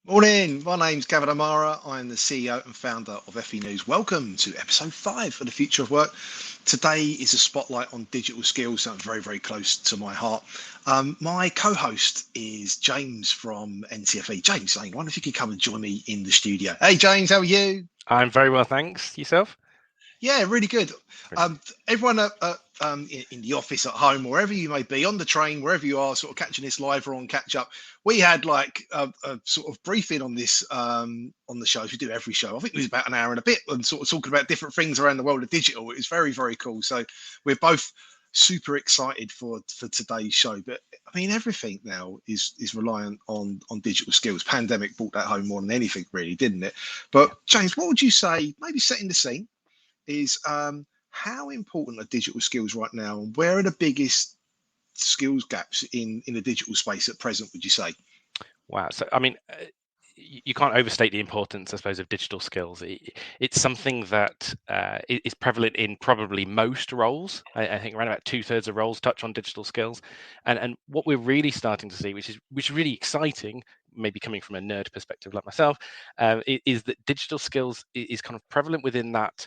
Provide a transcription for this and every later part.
Morning, my name's Gavin Amara. I'm the CEO and founder of FE News. Welcome to episode 5 of the Future of Work. Today is a spotlight on digital skills, something very, very close to my heart. My co-host is James from NCFE. James, I wonder if you could come and join me in the studio. Hey, James, how are you? I'm very well, thanks. Yourself? Yeah, really good. Brilliant. Everyone in the office, at home, wherever you may be, on the train, wherever you are, sort of catching this live or on catch up, we had like a sort of briefing on this on the shows. We do every show. I think it was about an hour and a bit, and sort of talking about different things around the world of digital. It was very, very cool. So we're both super excited for today's show. But I mean, everything now is reliant on digital skills. Pandemic brought that home more than anything, really, didn't it? But James, what would you say? Maybe setting the scene is how important are digital skills right now, and where are the biggest skills gaps in the digital space at present, would you say? Wow. So, I mean, you can't overstate the importance, I suppose, of digital skills. It's something that is prevalent in probably most roles. I think around about 2/3 of roles touch on digital skills, and what we're really starting to see, which is really exciting, maybe coming from a nerd perspective like myself, is that digital skills is kind of prevalent within that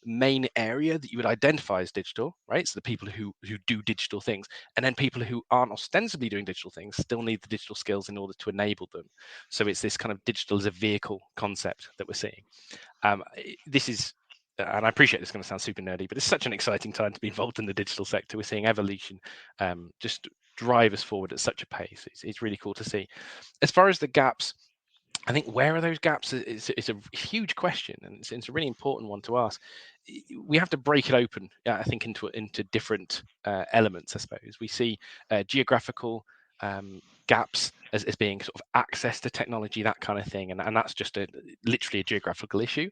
main area that you would identify as digital, right? So the people who do digital things, and then people who aren't ostensibly doing digital things still need the digital skills in order to enable them. So it's this kind of digital as a vehicle concept that we're seeing. This is, and I appreciate this is going to sound super nerdy, but it's such an exciting time to be involved in the digital sector. We're seeing evolution just drive us forward at such a pace. It's really cool to see. As far as the gaps, I think where are those gaps is a huge question, and it's a really important one to ask. We have to break it open, I think, into different elements. I suppose we see geographical gaps as being sort of access to technology, that kind of thing, and that's just literally a geographical issue.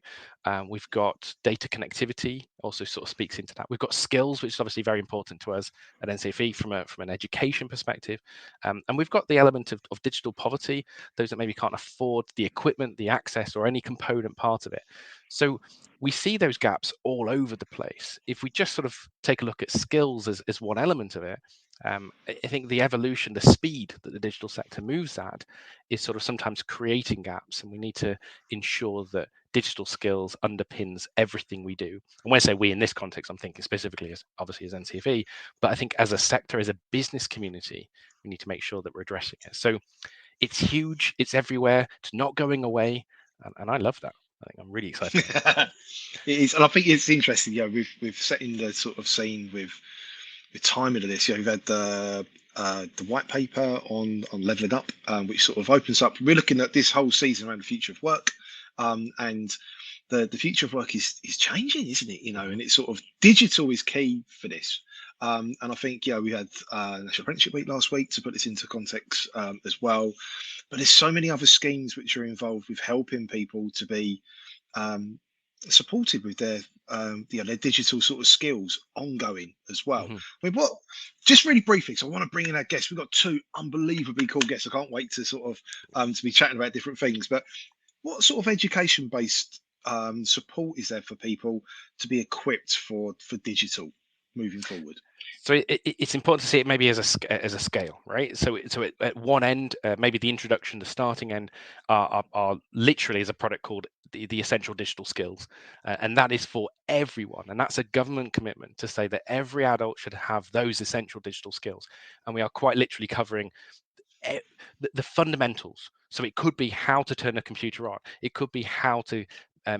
We've got data connectivity, also sort of speaks into that. We've got skills, which is obviously very important to us at NCFE from an education perspective, and we've got the element of digital poverty, those that maybe can't afford the equipment, the access, or any component part of it. So we see those gaps all over the place. If we just sort of take a look at skills as one element of it, I think the evolution, the speed that the digital sector moves at is sort of sometimes creating gaps, and we need to ensure that digital skills underpins everything we do. And when I say we in this context, I'm thinking specifically as obviously as NCFE, but I think as a sector, as a business community, we need to make sure that we're addressing it. So it's huge, it's everywhere, it's not going away, and I love that. I think I'm really excited. It is, and I think it's interesting. Yeah, we've set in the sort of scene with the timing of this. We've had the white paper on leveling up, which sort of opens up. We're looking at this whole season around the future of work, and the future of work is changing, isn't it? And it's sort of digital is key for this. And I think we had National Apprenticeship Week last week to put this into context as well. But there's so many other schemes which are involved with helping people to be supported with their digital sort of skills ongoing as well. Mm-hmm. I mean, what? Just really briefly, so I want to bring in our guests. We've got two unbelievably cool guests. I can't wait to sort of to be chatting about different things. But what sort of education-based support is there for people to be equipped for digital moving forward? So it's important to see it maybe as a scale, right? So at one end, maybe the introduction, the starting end, are literally as a product called the essential digital skills, and that is for everyone, and that's a government commitment to say that every adult should have those essential digital skills, and we are quite literally covering the fundamentals. So it could be how to turn a computer on. It could be how to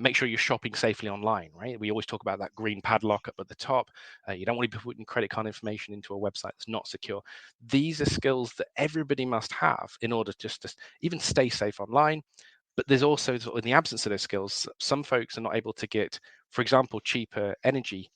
make sure you're shopping safely online, right? We always talk about that green padlock up at the top. You don't want to be putting credit card information into a website that's not secure. These are skills that everybody must have in order just to even stay safe online. But there's also, in the absence of those skills, some folks are not able to get, for example, cheaper energy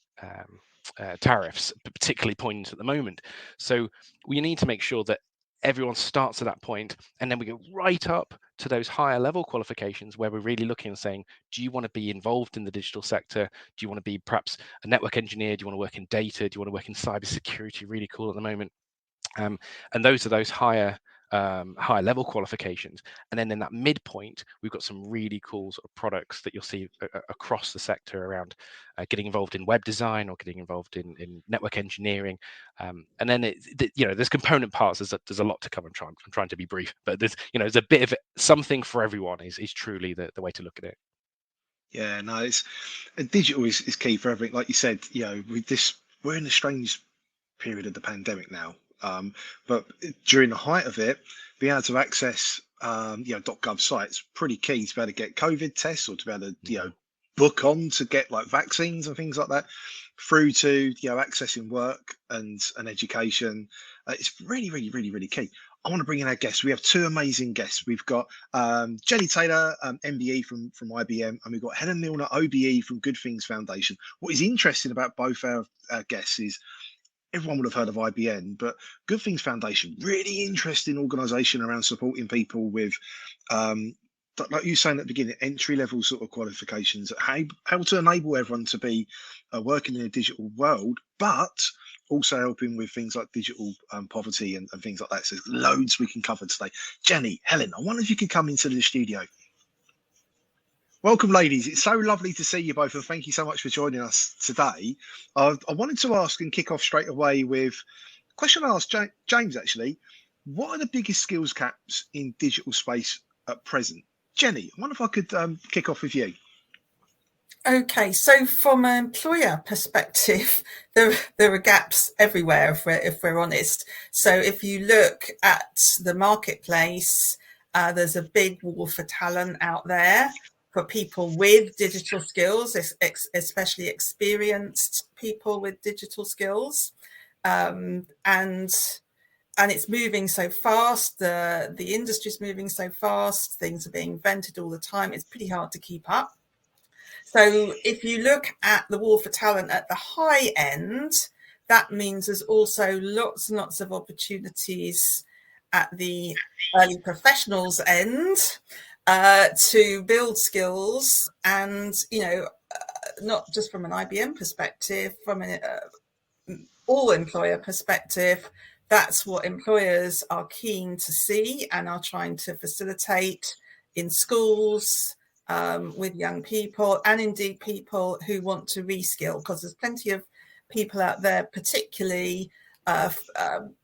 tariffs, particularly poignant at the moment. So we need to make sure that everyone starts at that point, and then we go right up to those higher level qualifications where we're really looking and saying, do you want to be involved in the digital sector? Do you want to be perhaps a network engineer? Do you want to work in data? Do you want to work in cybersecurity? Really cool at the moment. And those are those higher higher level qualifications. And then in that midpoint, we've got some really cool sort of products that you'll see across the sector around getting involved in web design or getting involved in network engineering. And then there's component parts. There's a lot to come. I'm trying to be brief, but there's a bit of something for everyone is truly the way to look at it. Yeah, no, digital is key for everything. Like you said, we're in a strange period of the pandemic now. But during the height of it, being able to access .gov sites pretty key to be able to get COVID tests or to be able to book on to get like vaccines and things like that, through to accessing work and education. It's really, really, really, really key. I want to bring in our guests. We have two amazing guests. We've got Jenny Taylor, MBE from IBM, and we've got Helen Milner, OBE from Good Things Foundation. What is interesting about both our guests is everyone would have heard of IBM, but Good Things Foundation, really interesting organisation around supporting people with, like you were saying at the beginning, entry-level sort of qualifications, how to enable everyone to be working in a digital world, but also helping with things like digital poverty and things like that. So there's loads we can cover today. Jenny, Helen, I wonder if you could come into the studio. Welcome, ladies. It's so lovely to see you both, and thank you so much for joining us today. I wanted to ask and kick off straight away with a question I asked James, actually. What are the biggest skills gaps in digital space at present? Jenny, I wonder if I could kick off with you. Okay, so from an employer perspective, there are gaps everywhere, if we're honest. So if you look at the marketplace, there's a big war for talent out there for people with digital skills, especially experienced people with digital skills, and it's moving so fast. The industry's moving so fast. Things are being invented all the time. It's pretty hard to keep up. So if you look at the war for talent at the high end, that means there's also lots and lots of opportunities at the early professionals end to build skills, and not just from an IBM perspective, from an all employer perspective. That's what employers are keen to see and are trying to facilitate in schools, with young people, and indeed people who want to reskill, because there's plenty of people out there, particularly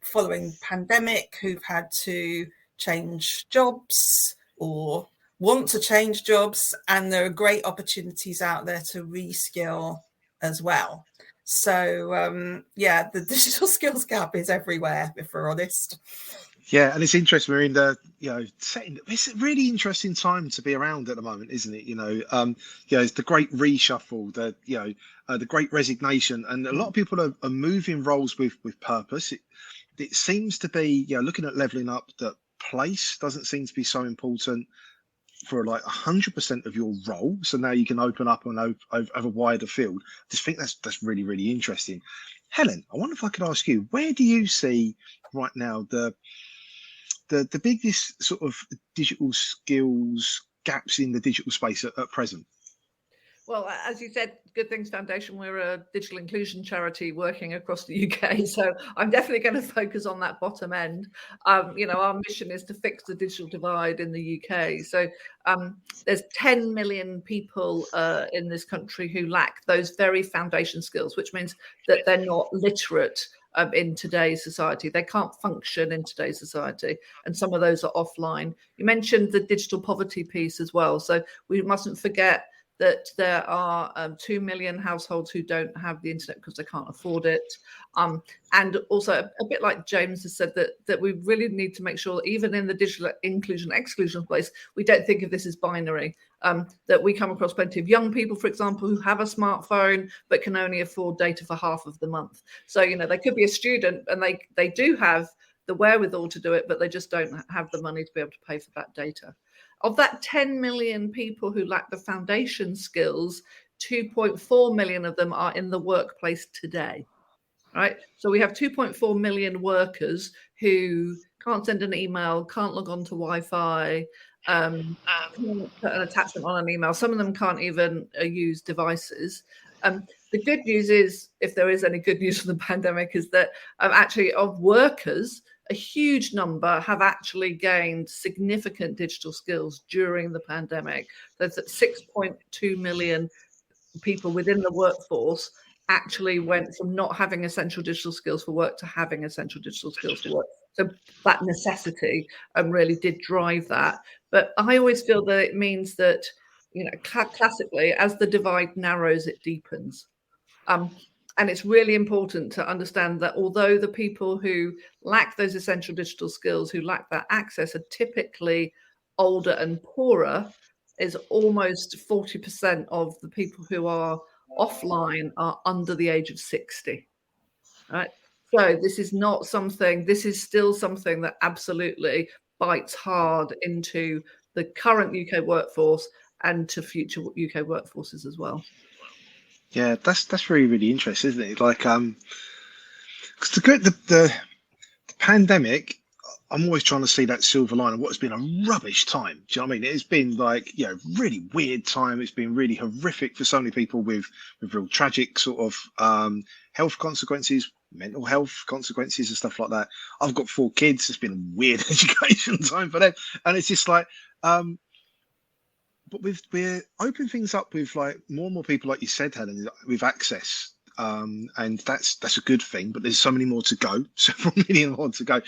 following pandemic, who've had to change jobs or want to change jobs, and there are great opportunities out there to reskill as well. So the digital skills gap is everywhere, if we're honest. Yeah, and it's interesting. We're in the setting. It's a really interesting time to be around at the moment, isn't it? It's the great reshuffle, the great resignation, and a lot of people are moving roles with purpose. It seems to be looking at leveling up, that place doesn't seem to be so important for like 100% of your role. So now you can open up and have a wider field. I just think that's really, really interesting. Helen, I wonder if I could ask you, where do you see right now the biggest sort of digital skills gaps in the digital space at present? Well, as you said, Good Things Foundation, we're a digital inclusion charity working across the UK. So I'm definitely going to focus on that bottom end. Our mission is to fix the digital divide in the UK. So there's 10 million people in this country who lack those very foundation skills, which means that they're not literate in today's society. They can't function in today's society, and some of those are offline. You mentioned the digital poverty piece as well. So we mustn't forget that there are 2 million households who don't have the internet because they can't afford it. And also, a bit like James has said, that we really need to make sure, even in the digital inclusion, exclusion place, we don't think of this as binary. That we come across plenty of young people, for example, who have a smartphone but can only afford data for half of the month. So, they could be a student and they do have the wherewithal to do it, but they just don't have the money to be able to pay for that data. Of that 10 million people who lack the foundation skills, 2.4 million of them are in the workplace today, right? So we have 2.4 million workers who can't send an email, can't log on to Wi-Fi, can't put an attachment on an email. Some of them can't even use devices. The good news is, if there is any good news from the pandemic, is that actually of workers, a huge number have actually gained significant digital skills during the pandemic. There's 6.2 million people within the workforce actually went from not having essential digital skills for work to having essential digital skills for work. So that necessity really did drive that. But I always feel that it means that, classically, as the divide narrows, it deepens. And it's really important to understand that although the people who lack those essential digital skills, who lack that access, are typically older and poorer, is almost 40% of the people who are offline are under the age of 60. Right? So this is still something that absolutely bites hard into the current UK workforce and to future UK workforces as well. Yeah, that's really, really interesting, isn't it? Like, because the pandemic, I'm always trying to see that silver line of what's been a rubbish time. Do you know what I mean? It's been like, really weird time. It's been really horrific for so many people with real tragic sort of health consequences, mental health consequences and stuff like that. I've got 4 kids. It's been a weird education time for them. And it's just like, but we're opening things up with like more and more people, like you said, Helen, with access. And that's a good thing, but there's so many more to go, several million more to go.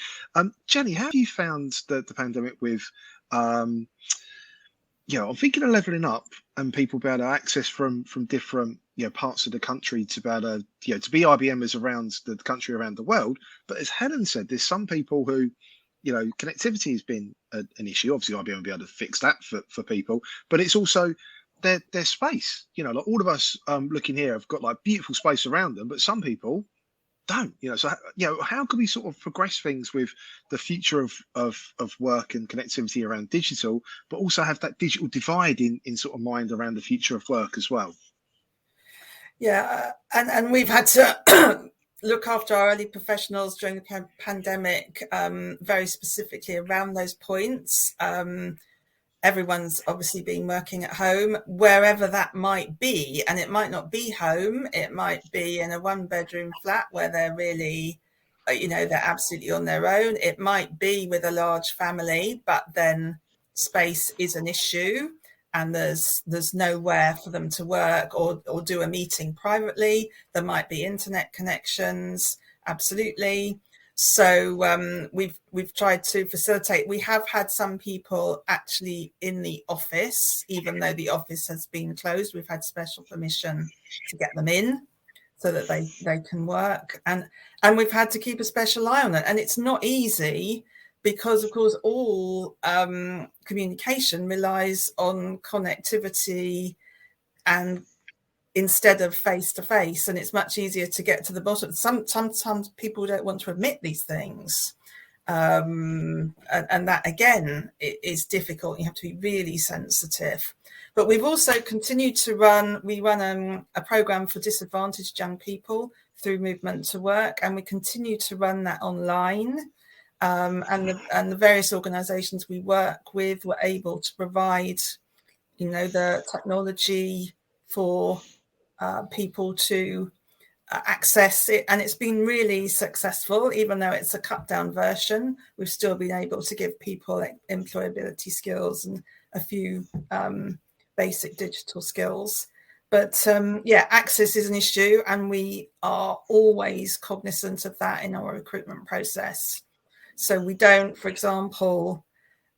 Jenny, how have you found the pandemic with, I'm thinking of levelling up and people be able to access from different parts of the country to be able to, to be IBMers around the country, around the world. But as Helen said, there's some people who, connectivity has been an issue. Obviously, IBM will be able to fix that for people, but it's also their space. Like all of us looking here have got like beautiful space around them, but some people don't. So how can we sort of progress things with the future of work and connectivity around digital, but also have that digital divide in sort of mind around the future of work as well? Yeah, and we've had to look after our early professionals during the pandemic, very specifically around those points. Everyone's obviously been working at home, wherever that might be. And it might not be home. It might be in a 1-bedroom flat where they're really, they're absolutely on their own. It might be with a large family, but then space is an issue and there's nowhere for them to work or do a meeting privately. There might be internet connections, absolutely. So we've tried to facilitate. We have had some people actually in the office, even though the office has been closed. We've had special permission to get them in so that they can work. And we've had to keep a special eye on it. And it's not easy because, of course, all communication relies on connectivity and instead of face-to-face, and it's much easier to get to the bottom. Sometimes people don't want to admit these things, and that again is difficult. You have to be really sensitive. But we've also continued to run a program for disadvantaged young people through Movement to Work, and we continue to run that online. And the various organisations we work with were able to provide, the technology for people to access it, and it's been really successful. Even though it's a cut down version, we've still been able to give people employability skills and a few basic digital skills. But access is an issue, and we are always cognizant of that in our recruitment process. So we don't, for example,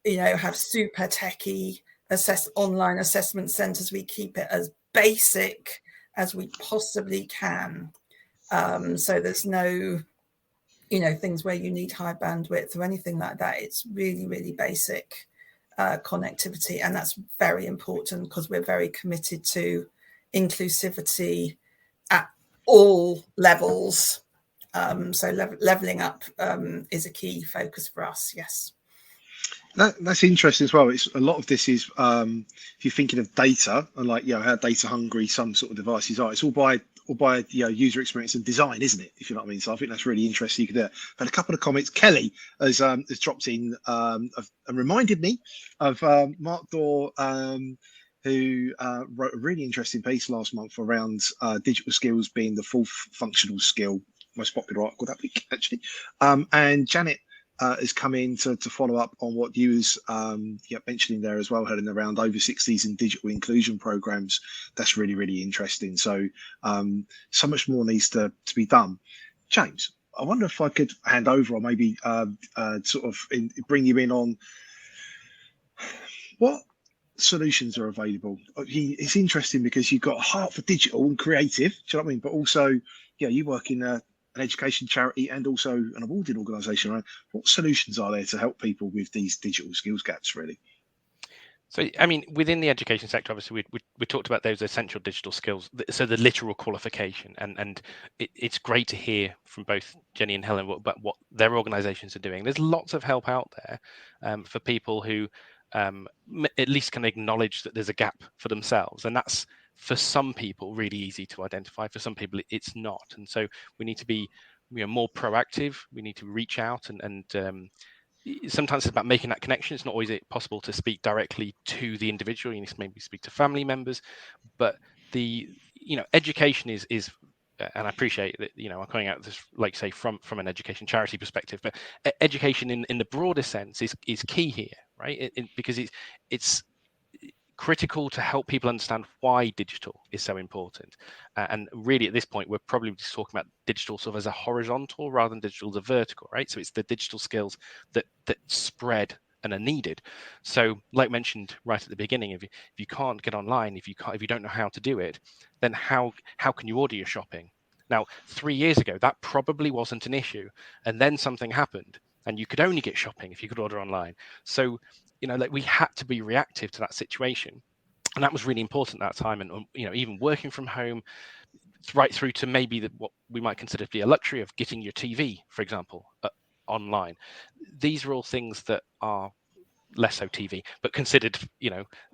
have super techie online assessment centres. We keep it as basic as we possibly can. So there's no, things where you need high bandwidth or anything like that. It's really, really basic connectivity. And that's very important because we're very committed to inclusivity at all levels. So levelling up is a key focus for us. Yes. That's interesting as well. It's a lot of this is if you're thinking of data and like how data hungry some sort of devices are. It's all by user experience and design, isn't it? If you know what I mean. So I think that's really interesting. You could do it. But a couple of comments. Kelly has dropped in and reminded me of Mark Dorr, who wrote a really interesting piece last month around digital skills being the fourth functional skill, most popular article that week actually. And Janet has come in to follow up on what you was mentioning there as well, Helen, around over 60s and digital inclusion programs. That's really, really interesting. So so much more needs to be done. James, I wonder if I could hand over, or maybe bring you in on what solutions are available. It's interesting because you've got a heart for digital and creative, do you know what I mean? But also, you work in an education charity and also an awarding organisation, right? What solutions are there to help people with these digital skills gaps, really? So, I mean, within the education sector, obviously, we talked about those essential digital skills, so the literal qualification, and it's great to hear from both Jenny and Helen about what their organisations are doing. There's lots of help out there for people who at least can acknowledge that there's a gap for themselves, and that's, for some people, really easy to identify. For some people, it's not, and so we need to be more proactive. We need to reach out and sometimes it's about making that connection. It's not always possible to speak directly to the individual. You need to maybe speak to family members, but the education is and I appreciate that I'm coming at this, like, say, from an education charity perspective, but education in the broader sense is key here, right? Because it's critical to help people understand why digital is so important. And really, at this point, we're probably just talking about digital sort of as a horizontal rather than digital as a vertical, right? So it's the digital skills that spread and are needed. So, like mentioned right at the beginning, if you can't get online, if you don't know how to do it, then how can you order your shopping? Now, 3 years ago, that probably wasn't an issue, and then something happened, and you could only get shopping if you could order online. So, we had to be reactive to that situation, and that was really important at that time. And even working from home, right through to maybe what we might consider to be a luxury of getting your TV, for example, online. These are all things that are less so TV, but considered,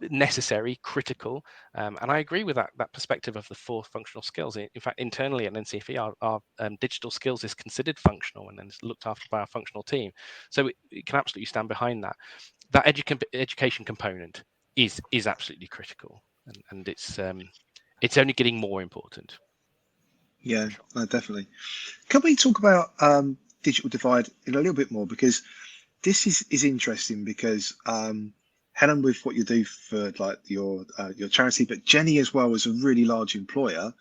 necessary, critical. And I agree with that perspective of the 4 functional skills. In fact, internally at NCFE, our digital skills is considered functional and then it's looked after by our functional team. So it can absolutely stand behind that. That education component is absolutely critical, and it's only getting more important. Yeah, no, definitely. Can we talk about digital divide in a little bit more, because this is interesting, because Helen, with what you do for like your charity, but Jenny as well as a really large employer,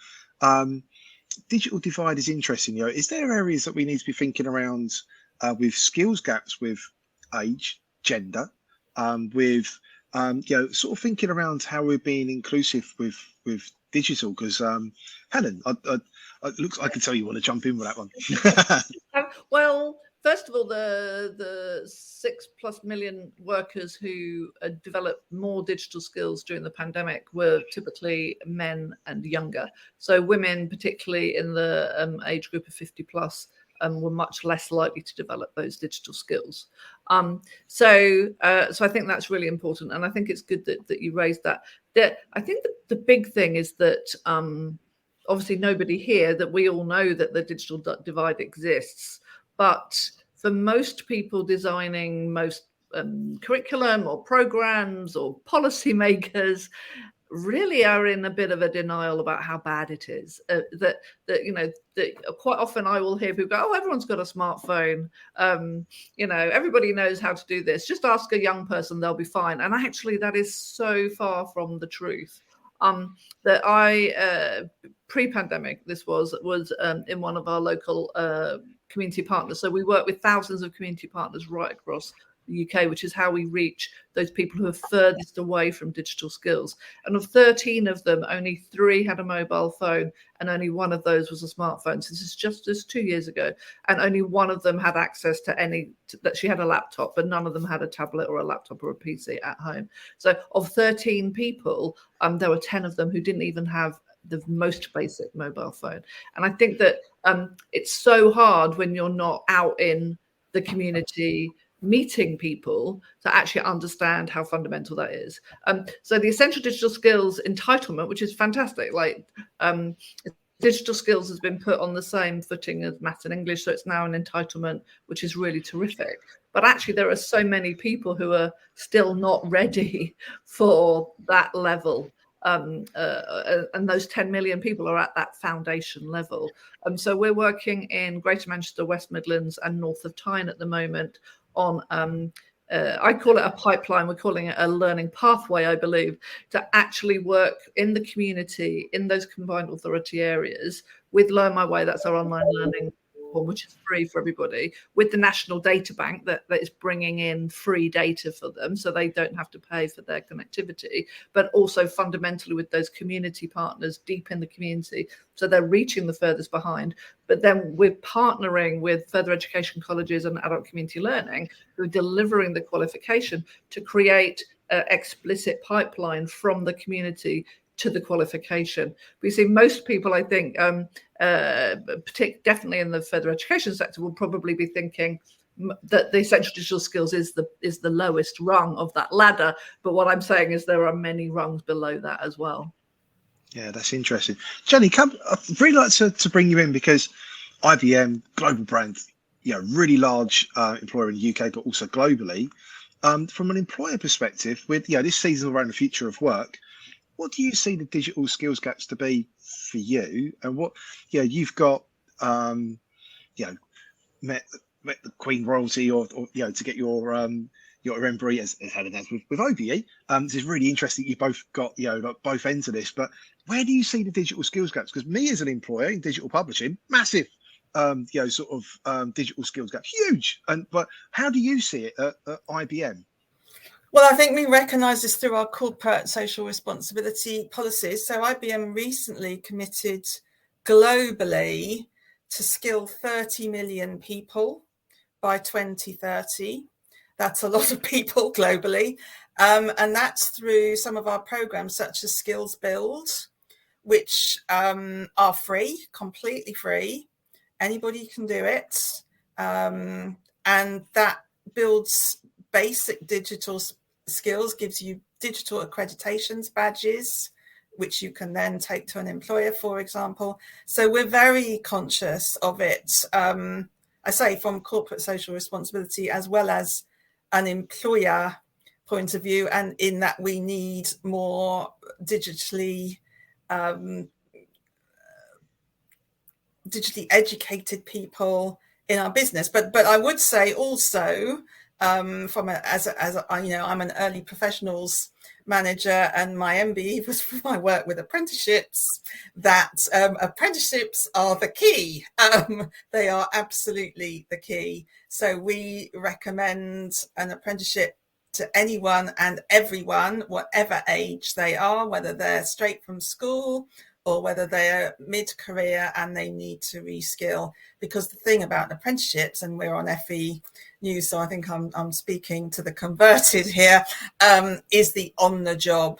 digital divide is interesting. Is there areas that we need to be thinking around with skills gaps, with age, gender, with sort of thinking around how we're being inclusive with digital? Because Helen, it looks, I can tell you want to jump in with that one. Well, first of all, the 6+ million workers who developed more digital skills during the pandemic were typically men and younger. So women, particularly in the age group of 50+, were much less likely to develop those digital skills. So I think that's really important, and I think it's good that you raised that. I think that the big thing is that obviously nobody here, that we all know that the digital divide exists, but for most people designing most curriculum or programs or policymakers, really are in a bit of a denial about how bad it is. That quite often I will hear people go, "Oh, everyone's got a smartphone. Everybody knows how to do this. Just ask a young person; they'll be fine." And actually, that is so far from the truth. That I pre-pandemic, this was in one of our local community partners. So we work with thousands of community partners right across the UK, which is how we reach those people who are furthest away from digital skills. And of 13 of them, only 3 had a mobile phone, and only 1 of those was a smartphone. So this is just 2 years ago. And only 1 of them had access to that she had a laptop, but none of them had a tablet or a laptop or a PC at home. So of 13 people, there were 10 of them who didn't even have the most basic mobile phone. And I think that it's so hard when you're not out in the community meeting people to actually understand how fundamental that is. So the essential digital skills entitlement, which is fantastic, digital skills has been put on the same footing as maths and English, so it's now an entitlement, which is really terrific. But actually there are so many people who are still not ready for that level. And those 10 million people are at that foundation level. So we're working in Greater Manchester, West Midlands and north of Tyne at the moment on I call it a pipeline, we're calling it a learning pathway, I believe, to actually work in the community, in those combined authority areas with Learn My Way, that's our online learning platform, which is free for everybody, with the national data bank that is bringing in free data for them so they don't have to pay for their connectivity, but also fundamentally with those community partners deep in the community, so they're reaching the furthest behind. But then we're partnering with further education colleges and adult community learning who are delivering the qualification to create an explicit pipeline from the community to the qualification. We see most people, I think, definitely in the further education sector, will probably be thinking that the essential digital skills is the lowest rung of that ladder. But what I'm saying is there are many rungs below that as well. Yeah, that's interesting. Jenny, I'd really like to bring you in because IBM, global brand, really large employer in the UK, but also globally. From an employer perspective, with this season around the future of work, what do you see the digital skills gaps to be for you? And what, you've got, met the Queen royalty, or to get your MBA as Helen has with OBE. This is really interesting. You both got like both ends of this, but where do you see the digital skills gaps? Because me as an employer in digital publishing, massive, digital skills gap, huge. But how do you see it at IBM? Well, I think we recognise this through our corporate social responsibility policies. So IBM recently committed globally to skill 30 million people by 2030. That's a lot of people globally. And that's through some of our programs such as Skills Build, which are free, completely free. Anybody can do it. And that builds basic digital skills, gives you digital accreditations badges, which you can then take to an employer, for example. So we're very conscious of it. I say from corporate social responsibility as well as an employer point of view, and in that we need more digitally educated people in our business. But I would say also, I'm an early professionals manager, and my MBE was for my work with apprenticeships, that apprenticeships are the key. They are absolutely the key. So we recommend an apprenticeship to anyone and everyone, whatever age they are, whether they're straight from school or whether they're mid-career and they need to reskill. Because the thing about apprenticeships, and we're on FE News, so I think I'm speaking to the converted here, is the on-the-job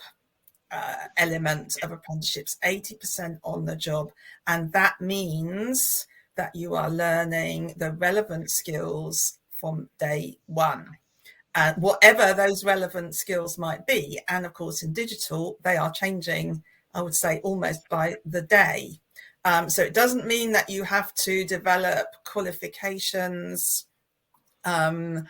element of apprenticeships, 80% on the job. And that means that you are learning the relevant skills from day one. And whatever those relevant skills might be. And of course, in digital, they are changing, I would say, almost by the day. So it doesn't mean that you have to develop qualifications and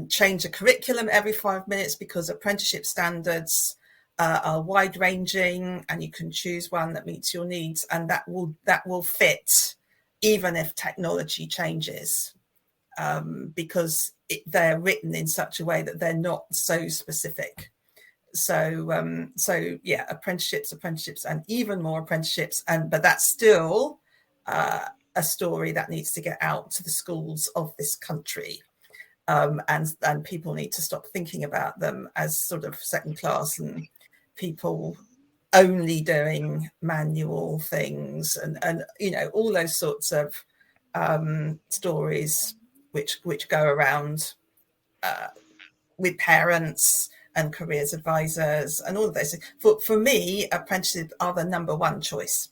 change a curriculum every 5 minutes, because apprenticeship standards are wide ranging, and you can choose one that meets your needs, and that will fit even if technology changes, because they're written in such a way that they're not so specific. So yeah, apprenticeships, and even more apprenticeships, but that's still a story that needs to get out to the schools of this country, and people need to stop thinking about them as sort of second class and people only doing manual things, and all those sorts of stories which go around with parents and careers advisors and all of those things. For me, apprenticeships are the number one choice.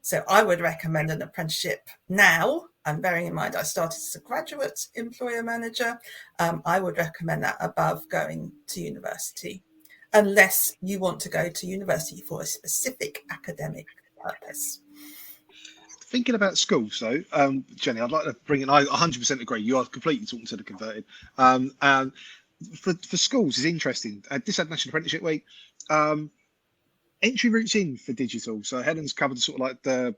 So I would recommend an apprenticeship now. And bearing in mind, I started as a graduate employer manager. I would recommend that above going to university, unless you want to go to university for a specific academic purpose. Thinking about schools, though, Jenny, I'd like to bring in. I 100% agree. You are completely talking to the converted. For schools is interesting. This had National Apprenticeship Week. Entry routes in for digital. So Helen's covered sort of like the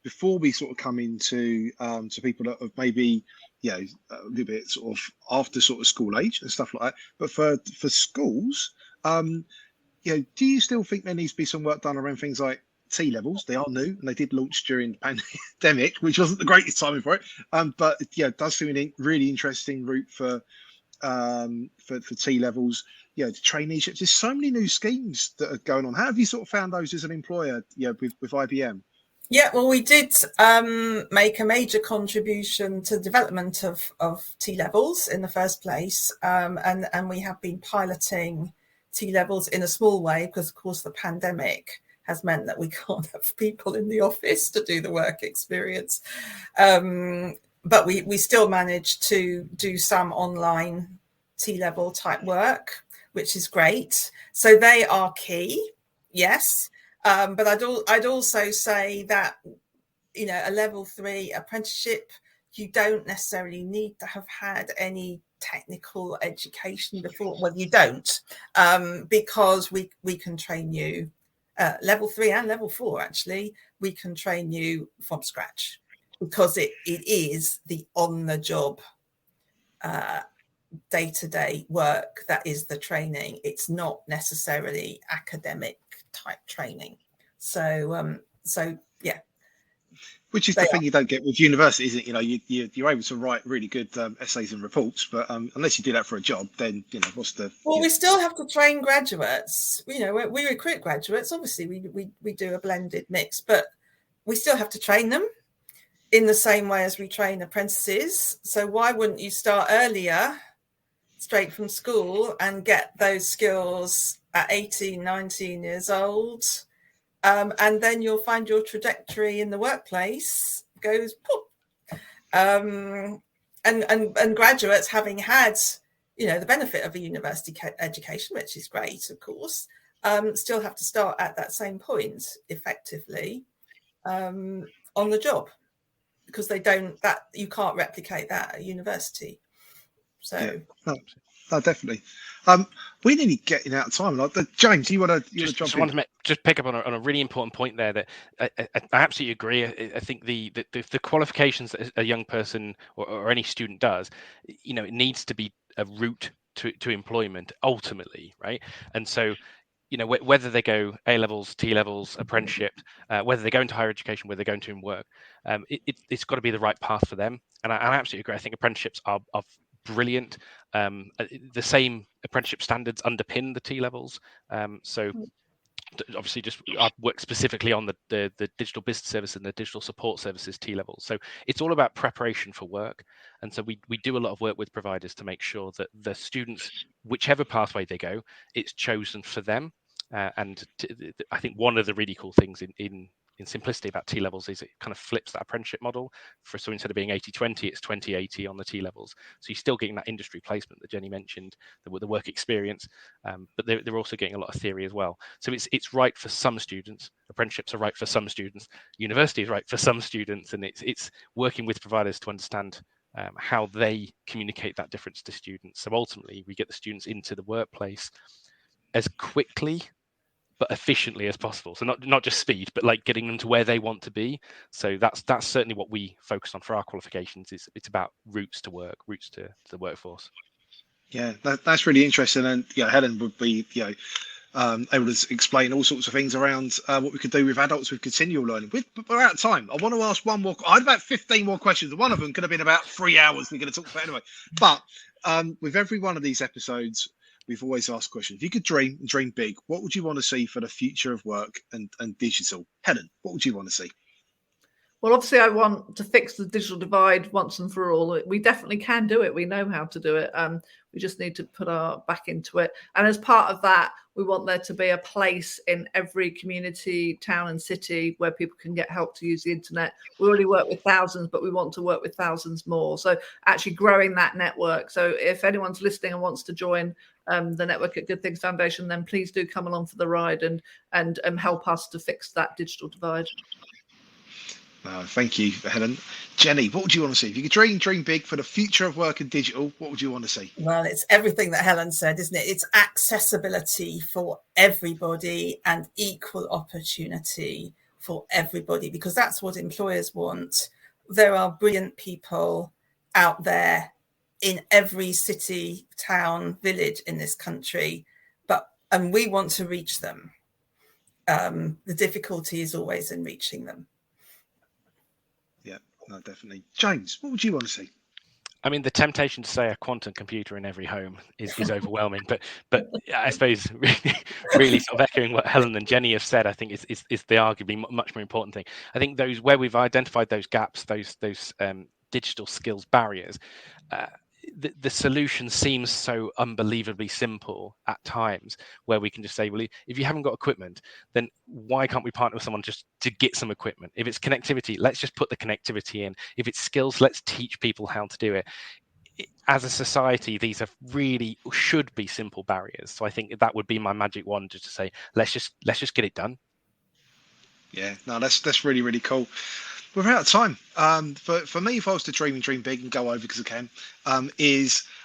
before we sort of come into to people that have maybe a little bit sort of after sort of school age and stuff like that. But for schools, do you still think there needs to be some work done around things like T levels? They are new and they did launch during the pandemic, which wasn't the greatest timing for it. But it does seem a really interesting route for T levels. The traineeships. There's so many new schemes that are going on. How have you sort of found those as an employer? With IBM. Yeah, well, we did make a major contribution to the development of T levels in the first place, and we have been piloting T levels in a small way because, of course, the pandemic has meant that we can't have people in the office to do the work experience. But we still managed to do some online T level type work, which is great. So they are key, yes. But I'd also say that, a level 3 apprenticeship, you don't necessarily need to have had any technical education before. Well, you don't, because we can train you, level 3 and level 4, actually, we can train you from scratch because it is the on-the-job day-to-day work that is the training. It's not necessarily academic type training. So yeah. Which is the thing you don't get with university, isn't it? You're able to write really good essays and reports, but unless you do that for a job, then what's the? Well, we still have to train graduates. We recruit graduates. Obviously, we do a blended mix, but we still have to train them in the same way as we train apprentices. So why wouldn't you start earlier, straight from school, and get those skills at 18, 19 years old? And then you'll find your trajectory in the workplace goes poof. And graduates, having had, the benefit of a university education, which is great, of course, still have to start at that same point effectively on the job, because you can't replicate that at university. So no, definitely. We nearly getting out of time. James, you want to jump in? Just pick up on a really important point there that I absolutely agree. I think the qualifications that a young person or any student does, it needs to be a route to employment ultimately, right? And so, whether they go A levels, T levels, apprenticeship, whether they go into higher education, whether they're going to work, it's got to be the right path for them. And I absolutely agree. I think apprenticeships are brilliant. The same apprenticeship standards underpin the T levels. So obviously, I work specifically on the digital business service and the digital support services T levels. So it's all about preparation for work. And so we do a lot of work with providers to make sure that the students, whichever pathway they go, it's chosen for them. And I think one of the really cool things in simplicity about T levels is it kind of flips that apprenticeship model. So instead of being 80-20, it's 20-80 on the T levels. So you're still getting that industry placement that Jenny mentioned, the work experience, but they're also getting a lot of theory as well. So it's right for some students. Apprenticeships are right for some students. University is right for some students, and it's working with providers to understand how they communicate that difference to students. So ultimately, we get the students into the workplace as quickly but efficiently as possible. So not just speed, but like getting them to where they want to be. So that's certainly what we focus on for our qualifications. It's about routes to work, routes to the workforce. Yeah, that's really interesting. And Helen would be able to explain all sorts of things around what we could do with adults with continual learning. We're out of time. I want to ask one more. I had about 15 more questions. One of them could have been about 3 hours we're going to talk about anyway. But with every one of these episodes, we've always asked questions. If you could dream big, what would you want to see for the future of work and digital? Helen, what would you want to see? Well, obviously, I want to fix the digital divide once and for all. We definitely can do it. We know how to do it. We just need to put our back into it. And as part of that, we want there to be a place in every community, town and city where people can get help to use the internet. We already work with thousands, but we want to work with thousands more. So actually growing that network. So if anyone's listening and wants to join the network at Good Things Foundation, then please do come along for the ride and help us to fix that digital divide. Thank you, Helen. Jenny, what would you want to see? If you could dream big for the future of work and digital, what would you want to see? Well, it's everything that Helen said, isn't it? It's accessibility for everybody and equal opportunity for everybody, because that's what employers want. There are brilliant people out there in every city, town, village in this country, and we want to reach them. The difficulty is always in reaching them. Yeah, no, definitely. James, what would you want to see? I mean, the temptation to say a quantum computer in every home is overwhelming, but I suppose really sort of echoing what Helen and Jenny have said, I think is the arguably much more important thing. I think those where we've identified those gaps, those digital skills barriers, the solution seems so unbelievably simple at times, where we can just say, well, if you haven't got equipment, then why can't we partner with someone just to get some equipment? If it's connectivity, let's just put the connectivity in. If it's skills, let's teach people how to do it. As a society, these are really should be simple barriers. So I think that would be my magic wand, just to say, let's just get it done. Yeah, no, that's really, really cool. We're out of time. For me, if I was to dream big and go over because I can,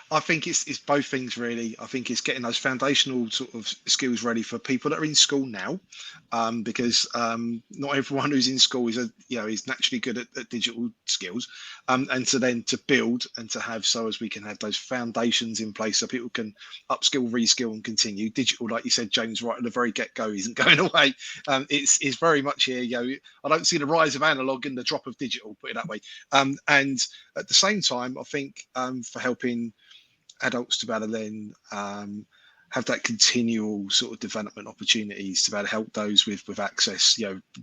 I think it's both things really. I think it's getting those foundational sort of skills ready for people that are in school now, because not everyone who's in school is naturally good at digital skills, and to build and to have as we can have those foundations in place so people can upskill, reskill, and continue. Digital, like you said, James, right at the very get-go, isn't going away. It's very much here. I don't see the rise of analog and the drop of digital, put it that way. And at the same time, I think for helping adults to be able to then have that continual sort of development opportunities to be able to help those with access,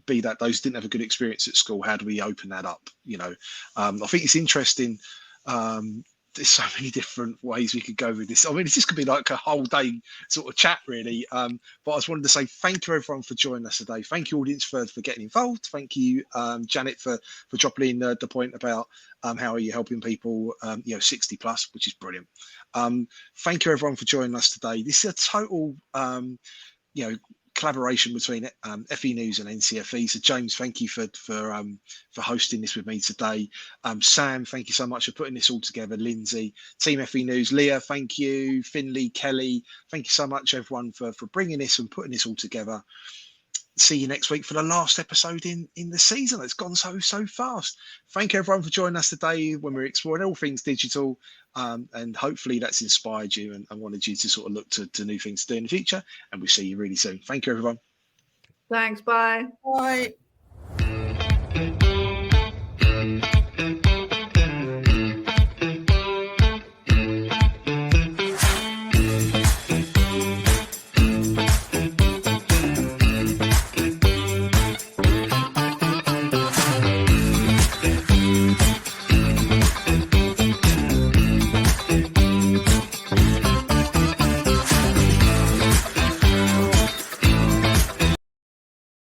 be that those didn't have a good experience at school, how do we open that up? I think it's interesting. There's so many different ways we could go with this. I mean, this could be like a whole day sort of chat, really. But I just wanted to say thank you, everyone, for joining us today. Thank you, audience, for getting involved. Thank you, Janet, for dropping in the point about how are you helping people, 60 plus, which is brilliant. Thank you, everyone, for joining us today. This is a total, collaboration between FE News and NCFE. So James, thank you for hosting this with me today. Sam, thank you so much for putting this all together. Lindsay, Team FE News, Leah, thank you. Finley, Kelly, thank you so much, everyone, for bringing this and putting this all together. See you next week for the last episode in the season. It's gone so fast. Thank you, everyone, for joining us today when we're exploring all things digital, and hopefully that's inspired you and wanted you to sort of look to new things to do in the future. And we'll see you really soon. Thank you, everyone. Thanks. Bye. Bye.